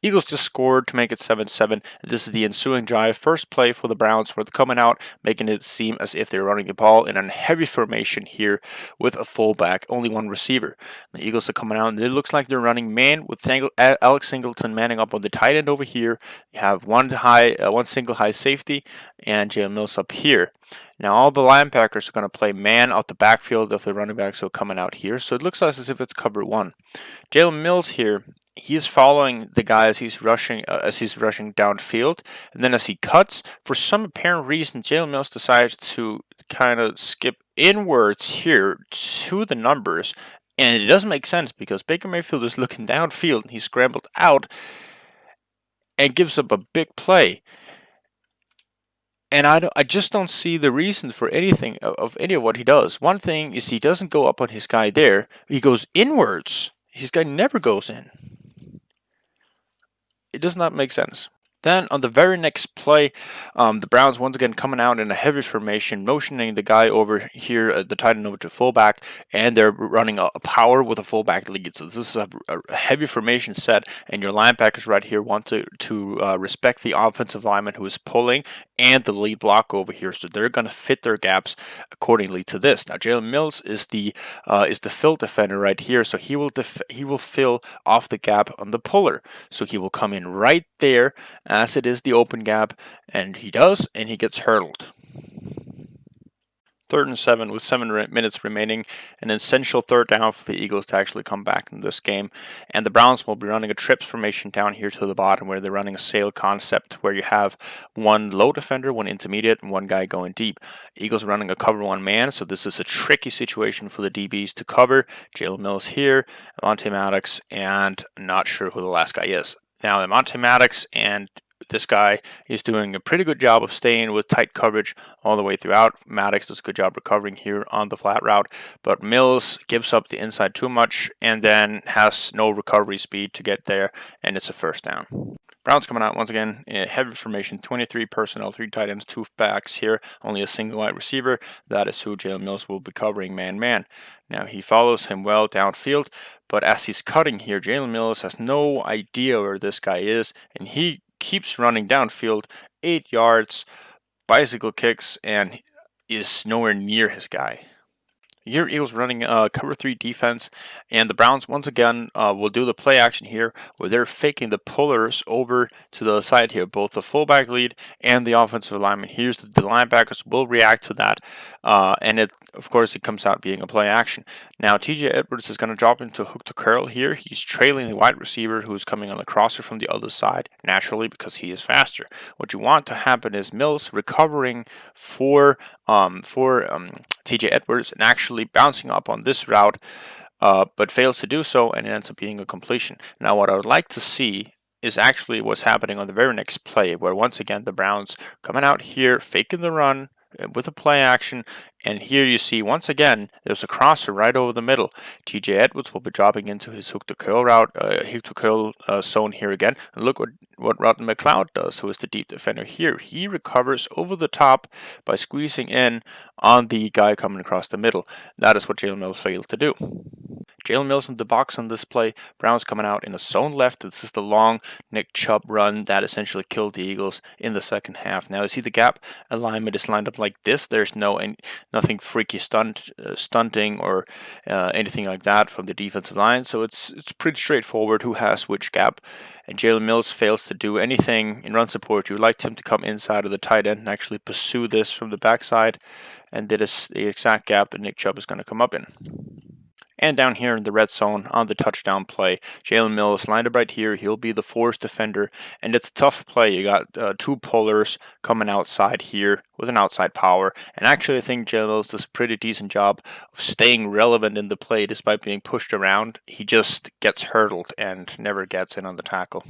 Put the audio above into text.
Eagles just scored to make it 7-7. This is the ensuing drive. First play for the Browns, where they're coming out, making it seem as if they're running the ball in a heavy formation here with a fullback, only one receiver. The Eagles are coming out, and it looks like they're running man with Alex Singleton manning up on the tight end over here. You have one single high safety, and Jalen Mills up here. Now all the linebackers are going to play man out the backfield of the running backs who are coming out here. So it looks like as if it's cover one. Jalen Mills here, he's following the guy as he's rushing downfield, and then as he cuts, for some apparent reason, Jalen Mills decides to kind of skip inwards here to the numbers, and it doesn't make sense because Baker Mayfield is looking downfield and he scrambled out and gives up a big play. And I just don't see the reason for anything of any of what he does. One thing is he doesn't go up on his guy there. He goes inwards. His guy never goes in. It does not make sense. Then on the very next play, the Browns once again coming out in a heavy formation, motioning the guy over here, the tight end over to fullback, and they're running a power with a fullback lead. So this is a heavy formation set, and your linebackers right here want to respect the offensive lineman who is pulling and the lead block over here. So they're going to fit their gaps accordingly to this. Now Jalen Mills is the fill defender right here, so he will fill off the gap on the puller. So he will come in right there as it is the open gap, and he does, and he gets hurdled. 3rd and 7 with 7 minutes remaining, an essential third down for the Eagles to actually come back in this game. And the Browns will be running a trips formation down here to the bottom, where they're running a sail concept where you have one low defender, one intermediate, and one guy going deep. Eagles are running a cover one man, so this is a tricky situation for the DBs to cover. Jalen Mills here, Monte Maddox, and not sure who the last guy is. Now, Monte Maddox and this guy is doing a pretty good job of staying with tight coverage all the way throughout. Maddox does a good job recovering here on the flat route, but Mills gives up the inside too much and then has no recovery speed to get there, and it's a first down. Browns coming out once again in heavy formation, 23 personnel, 3 tight ends, 2 backs here, only a single wide receiver. That is who Jalen Mills will be covering man-man. Now he follows him well downfield, but as he's cutting here, Jalen Mills has no idea where this guy is, and he keeps running downfield 8 yards, bicycle kicks, and is nowhere near his guy. Here, Eagles running cover 3 defense, and the Browns once again will do the play action here where they're faking the pullers over to the side here, both the fullback lead and the offensive lineman. Here's the linebackers will react to that, and of course it comes out being a play action. Now TJ Edwards is going to drop into hook to curl here. He's trailing the wide receiver who's coming on the crosser from the other side, naturally because he is faster. What you want to happen is Mills recovering for TJ Edwards and actually bouncing up on this route, but fails to do so, and it ends up being a completion. Now what I would like to see is actually what's happening on the very next play, where once again the Browns coming out here faking the run with a play action, and here you see once again there's a crosser right over the middle. TJ Edwards will be dropping into his hook to curl route, zone here again, and look what Rodney McLeod does, who is the deep defender here. He recovers over the top by squeezing in on the guy coming across the middle. That is what Jalen Mills failed to do. Jalen Mills in the box on this play. Browns coming out in a zone left. This is the long Nick Chubb run that essentially killed the Eagles in the second half. Now you see the gap alignment is lined up like this. There's nothing freaky stunting or anything like that from the defensive line. So it's pretty straightforward who has which gap. And Jalen Mills fails to do anything in run support. You would like him to come inside of the tight end and actually pursue this from the backside, and that is the exact gap that Nick Chubb is going to come up in. And down here in the red zone on the touchdown play, Jalen Mills lined up right here. He'll be the force defender, and it's a tough play. You got 2 pullers coming outside here with an outside power, and actually I think Jalen Mills does a pretty decent job of staying relevant in the play despite being pushed around. He just gets hurdled and never gets in on the tackle.